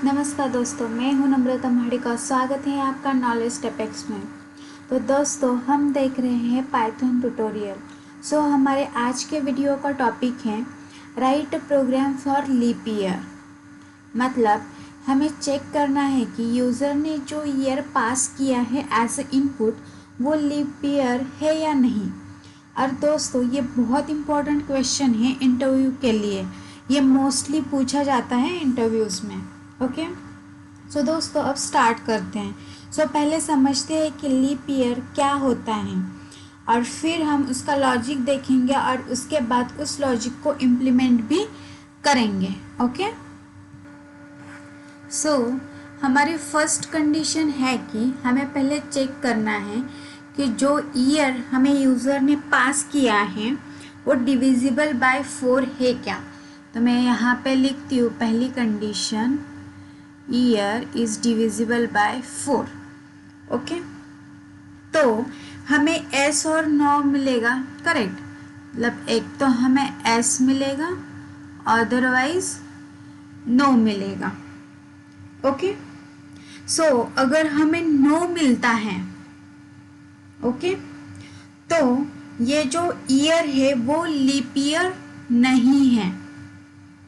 नमस्कार दोस्तों, मैं हूं नम्रता महाडिका। स्वागत है आपका नॉलेज स्टेप एक्स में। तो दोस्तों, हम देख रहे हैं पाइथन ट्यूटोरियल। हमारे आज के वीडियो का टॉपिक है write program for leap year. मतलब हमें चेक करना है कि यूज़र ने जो ईयर पास किया है एज ए इनपुट वो लीप ईयर है या नहीं। और दोस्तों, ये बहुत इम्पोर्टेंट क्वेश्चन है इंटरव्यू के लिए। ये मोस्टली पूछा जाता है इंटरव्यूज़ में। ओके, दोस्तों अब स्टार्ट करते हैं। पहले समझते हैं कि लीप ईयर क्या होता है और फिर हम उसका लॉजिक देखेंगे और उसके बाद उस लॉजिक को इम्प्लीमेंट भी करेंगे। ओके, हमारी फर्स्ट कंडीशन है कि हमें पहले चेक करना है कि जो ईयर हमें यूज़र ने पास किया है वो डिविजिबल बाय 4 है क्या। तो मैं यहाँ पे लिखती हूँ पहली condition, year is divisible by 4। Okay, तो हमें एस और नो मिलेगा, करेक्ट। मतलब एक तो हमें एस मिलेगा, अदरवाइज नो मिलेगा। ओके, अगर हमें नो मिलता है, ओके, तो ये जो ईयर है वो लीप ईयर नहीं है।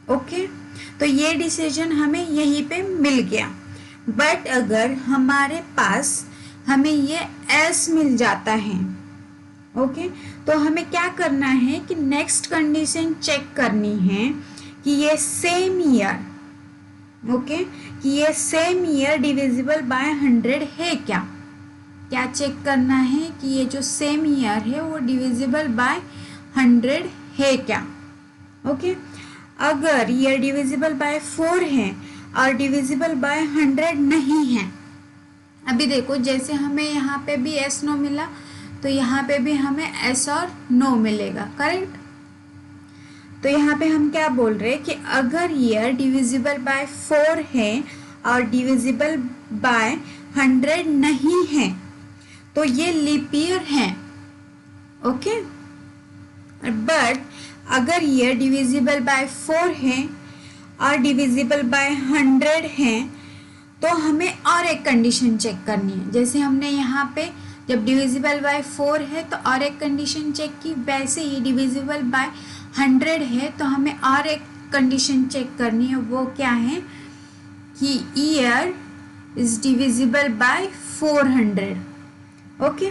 ओके, तो ये डिसीजन हमें यहीं पे मिल गया। बट अगर हमारे पास हमें ये एस मिल जाता है, ओके, तो हमें क्या करना है कि नेक्स्ट कंडीशन चेक करनी है कि ये सेम ईयर, ओके, कि ये सेम ईयर डिविजिबल बाय 100 है क्या। क्या चेक करना है कि ये जो सेम ईयर है वो डिविजिबल बाय 100 है क्या। ओके, अगर ये डिविजिबल बाय 4 है और डिविजिबल बाय 100 नहीं है, अभी देखो जैसे हमें यहाँ पे भी एस नो मिला तो यहाँ पे भी हमें एस और नो मिलेगा, करेक्ट। तो यहाँ पे हम क्या बोल रहे हैं कि अगर ये डिविजिबल बाय 4 है और डिविजिबल बाय 100 नहीं है तो ये लीप ईयर है। ओके, बट अगर ये डिविजिबल बाय 4 है और डिविजिबल बाय 100 है तो हमें और एक कंडीशन चेक करनी है। जैसे हमने यहाँ पे जब डिविजिबल बाय 4 है तो और एक कंडीशन चेक की, वैसे ही डिविजिबल बाय 100 है तो हमें और एक कंडीशन चेक करनी है। वो क्या है कि year is divisible by 400। Okay,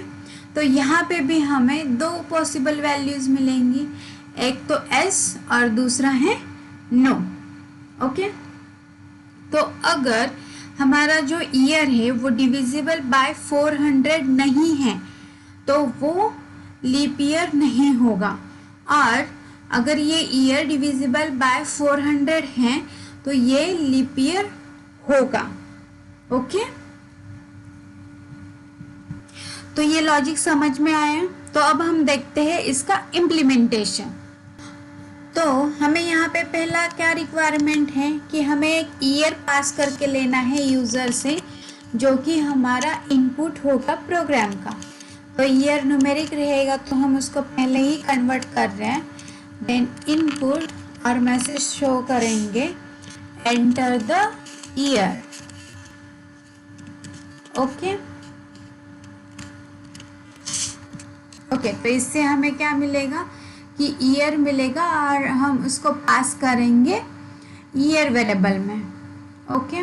तो यहाँ पे भी हमें दो पॉसिबल वैल्यूज मिलेंगी, एक तो एस और दूसरा है नो। ओके, तो अगर हमारा जो ईयर है वो डिविजिबल बाय 400 नहीं है तो वो लीप ईयर नहीं होगा, और अगर ये ईयर डिविजिबल बाय 400 है तो ये लीप ईयर होगा। ओके, तो ये लॉजिक समझ में आया। तो अब हम देखते हैं इसका इम्प्लीमेंटेशन। तो हमें यहाँ पे पहला क्या रिक्वायरमेंट है कि हमें एक ईयर पास करके लेना है यूज़र से, जो कि हमारा इनपुट होगा प्रोग्राम का। तो ईयर न्यूमेरिक रहेगा तो हम उसको पहले ही कन्वर्ट कर रहे हैं। देन इनपुट और मैसेज शो करेंगे एंटर द ईयर। ओके, तो इससे हमें क्या मिलेगा कि ईयर मिलेगा और हम उसको पास करेंगे ईयर वेरिएबल में। ओके,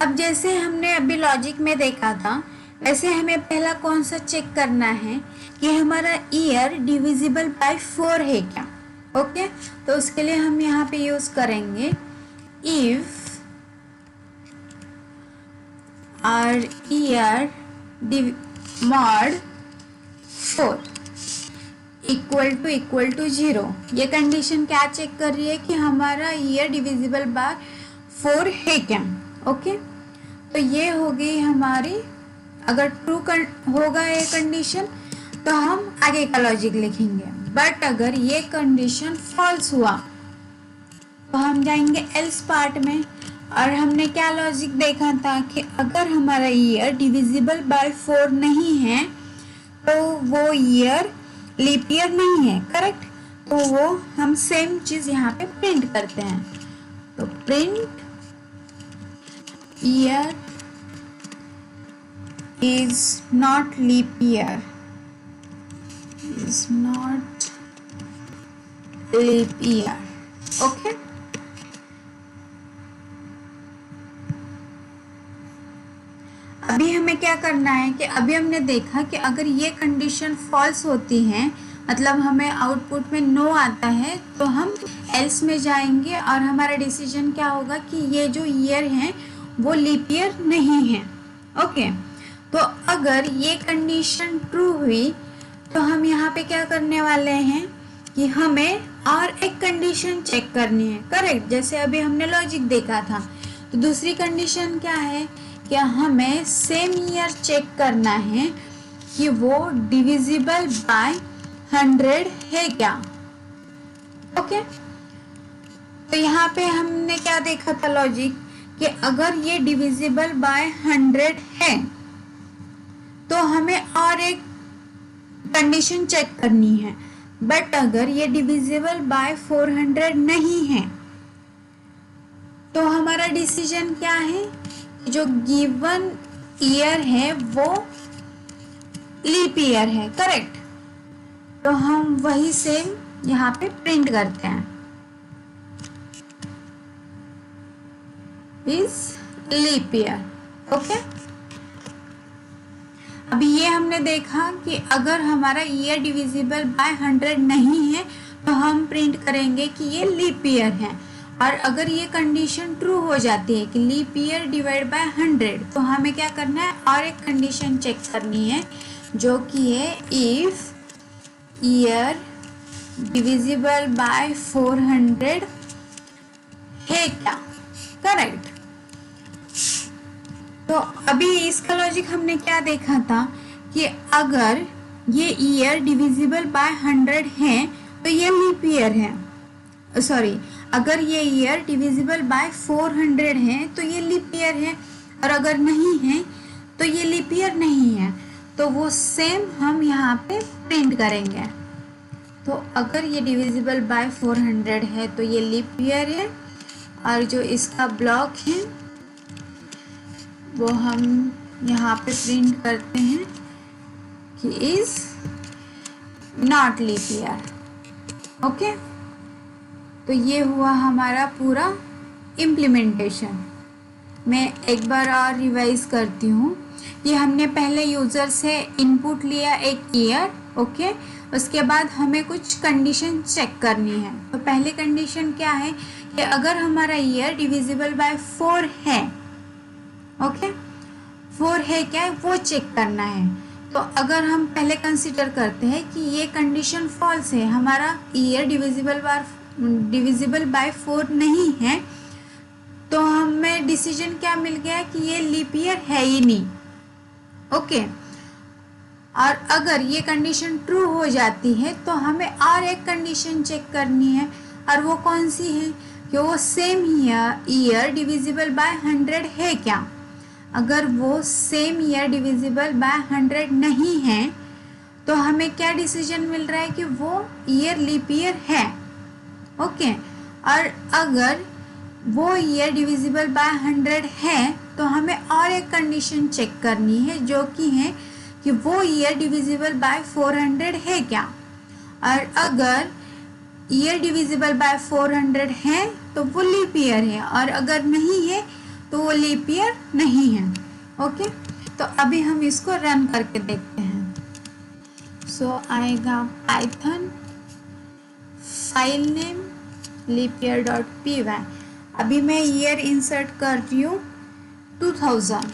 अब जैसे हमने अभी लॉजिक में देखा था वैसे हमें पहला कौन सा चेक करना है कि हमारा ईयर डिविजिबल बाय 4 है क्या। ओके, तो उसके लिए हम यहाँ पे यूज करेंगे इफ और ईयर mod 4 इक्वल टू 0। ये कंडीशन क्या चेक कर रही है कि हमारा ईयर डिविजिबल बाय 4 है क्या। ओके, तो ये हो गई हमारी, अगर ट्रू होगा ये कंडीशन तो हम आगे का लॉजिक लिखेंगे। बट अगर ये कंडीशन फॉल्स हुआ तो हम जाएंगे एल्स पार्ट में, और हमने क्या लॉजिक देखा था कि अगर हमारा ईयर डिविजिबल बाय 4 नहीं है तो वो ईयर लीप ईयर नहीं है, करेक्ट। तो वो हम सेम चीज यहाँ पे प्रिंट करते हैं। तो print year is not leap year, is not leap year. Okay, अभी हमें क्या करना है कि अभी हमने देखा कि अगर ये कंडीशन फॉल्स होती है, मतलब हमें आउटपुट में नो आता है, तो हम एल्स में जाएंगे और हमारा डिसीजन क्या होगा कि ये जो ईयर है वो लीप ईयर नहीं है। ओके, तो अगर ये कंडीशन ट्रू हुई तो हम यहाँ पे क्या करने वाले हैं कि हमें और एक कंडीशन चेक करनी है। करेक्ट, जैसे अभी हमने लॉजिक देखा था। तो दूसरी कंडीशन क्या है कि हमें सेम ईयर चेक करना है कि वो डिविजिबल बाय 100 है क्या। ओके, तो यहाँ पे हमने क्या देखा था लॉजिक कि अगर ये डिविजिबल बाय 100 है तो हमें और एक कंडीशन चेक करनी है। बट अगर ये डिविजिबल बाय 400 नहीं है तो हमारा डिसीजन क्या है, जो गिवन ईयर है वो लीप ईयर है। करेक्ट, तो हम वही सेम यहाँ पे प्रिंट करते हैं, इज लीप ईयर। ओके, अभी ये हमने देखा कि अगर हमारा ईयर डिविजिबल बाय 100 नहीं है तो हम प्रिंट करेंगे कि ये लीप ईयर है। और अगर ये कंडीशन ट्रू हो जाती है कि लीप ईयर डिवाइड बाय 100, तो हमें क्या करना है, और एक कंडीशन चेक करनी है जो कि है इफ ईयर डिविजिबल बाय 400 है क्या। करेक्ट, तो अभी इसका लॉजिक हमने क्या देखा था कि अगर ये ईयर डिविजिबल बाय 100 है तो ये लीप ईयर है। सॉरी, अगर ये ईयर डिविजिबल बाय 400 है तो ये लीप ईयर है, और अगर नहीं है तो ये लीप ईयर नहीं है। तो वो सेम हम यहाँ पे प्रिंट करेंगे। तो अगर ये डिविजिबल बाय 400 है तो ये लीप ईयर है, और जो इसका ब्लॉक है वो हम यहाँ पे प्रिंट करते हैं कि is not leap year. Okay, तो ये हुआ हमारा पूरा इम्प्लीमेंटेशन। मैं एक बार और रिवाइज करती हूँ। ये हमने पहले यूज़र से इनपुट लिया एक ईयर। ओके, उसके बाद हमें कुछ कंडीशन चेक करनी है। तो पहले कंडीशन क्या है कि अगर हमारा ईयर डिविजिबल बाय 4 है, ओके, 4 है क्या, वो चेक करना है। तो अगर हम पहले कंसीडर करते हैं कि ये कंडीशन फॉल्स है, हमारा ईयर डिविजिबल बाय 4 नहीं है, तो हमें डिसीजन क्या मिल गया कि ये लीप ईयर है ही नहीं। ओके, और अगर ये कंडीशन ट्रू हो जाती है तो हमें और एक कंडीशन चेक करनी है, और वो कौन सी है कि वो सेम ईयर डिविजिबल बाय 100 है क्या। अगर वो सेम ईयर डिविजिबल बाय 100 नहीं है तो हमें क्या डिसीजन मिल रहा है कि वो ईयर लीप ईयर है। ओके, और अगर वो ईयर डिविजिबल बाय 100 है तो हमें और एक कंडीशन चेक करनी है जो कि है कि वो ईयर डिविजिबल बाय 400 है क्या। और अगर ईयर डिविजिबल बाय 400 है तो वो लीप ईयर है, और अगर नहीं है तो वो लीप ईयर नहीं है। ओके, तो अभी हम इसको रन करके देखते हैं। सो आएगा पाइथन फाइल नेम leapyear.py। अभी मैं ईयर इंसर्ट कर रही हूँ 2000,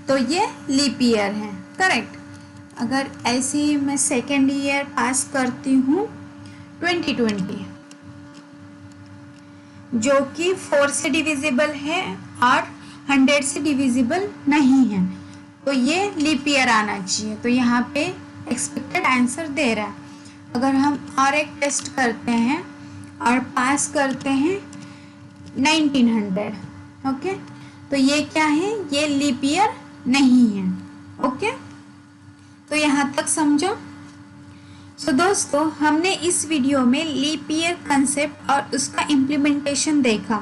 तो ये लीप ईयर है। करेक्ट, अगर ऐसे ही मैं सेकेंड ईयर पास करती हूँ 2020, जो कि 4 से डिविजिबल है और 100 से डिविजिबल नहीं है, तो ये लीप ईयर आना चाहिए। तो यहाँ पे एक्सपेक्टेड आंसर दे रहा है। अगर हम और एक टेस्ट करते हैं और पास करते हैं 1900, ओके, तो ये क्या है, ये लीप ईयर नहीं है। ओके, तो यहाँ तक समझो। तो दोस्तों हमने इस वीडियो में लीप ईयर कंसेप्ट और उसका इम्प्लीमेंटेशन देखा।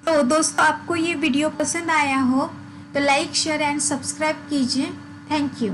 तो दोस्तों आपको ये वीडियो पसंद आया हो तो लाइक शेयर एंड सब्सक्राइब कीजिए। Thank you.